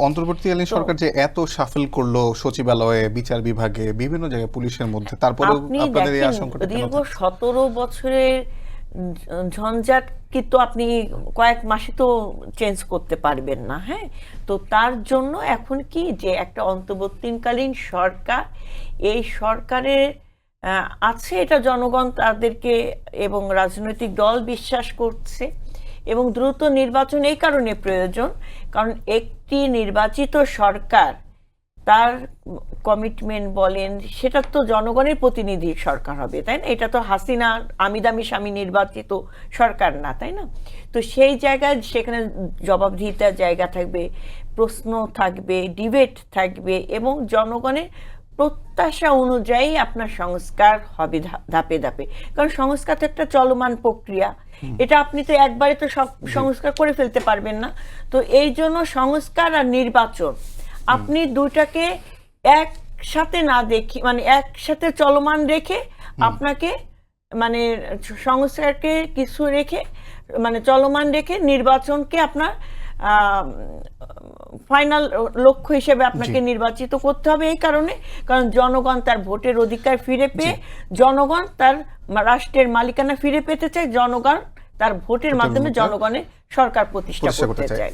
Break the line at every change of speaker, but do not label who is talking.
অন্তর্বর্তীকালীন সরকার যে এত সাফল করলো সচিবালয়ে, বিচার বিভাগে, বিভিন্ন জায়গায় পুলিশের মধ্যে, তারপরেও
আপনি
আপনাদের এই
দেখেন
আশঙ্কাটা কেন
দীর্ঘ
থাকছে?
17 বছরের ঝঞ্ঝাট কিন্তু আপনি কয়েক মাসে তো চেঞ্জ করতে পারবেন না। হ্যাঁ, তো তার জন্য এখন কি যে একটা অন্তর্বর্তীকালীন সরকার, এই সরকারের আছে, এটা জনগণ তাদেরকে এবং রাজনৈতিক দল বিশ্বাস করছে, এবং দ্রুত নির্বাচন এই কারণে প্রয়োজন কারণ একটি নির্বাচিত সরকার তার কমিটমেন্ট বলেন, সেটা তো জনগণের প্রতিনিধি সরকার হবে, তাই না? এটা তো হাসিনা আমি দামি স্বামী নির্বাচিত সরকার না, তাই না? তো সেই জায়গায় সেখানে জবাবদিহিতার জায়গা থাকবে, প্রশ্ন থাকবে, ডিবেট থাকবে, এবং জনগণের প্রত্যাশা অনুযায়ী আপনার সংস্কার হবে ধাপে ধাপে। কারণ সংস্কার তো একটা চলমান প্রক্রিয়া, এটা আপনি তো একবারে তো সব সংস্কার করে ফেলতে পারবেন না। তো এই জন্য সংস্কার আর নির্বাচন আপনি দুটাকে একসাথে না দেখি, মানে একসাথে চলমান রেখে আপনাকে, মানে সংস্কারকে কিছু রেখে, মানে চলমান রেখে নির্বাচনকে আপনার ফাইনাল লক্ষ্য হিসেবে আপনাকে নির্বাচিত করতে হবে। এই কারণে, কারণ জনগণ তার ভোটের অধিকার ফিরে পেয়ে, জনগণ তার রাষ্ট্রের মালিকানা ফিরে পেতে চায়, জনগণ তার ভোটের মাধ্যমে জনগণের সরকার প্রতিষ্ঠা করতে চায়।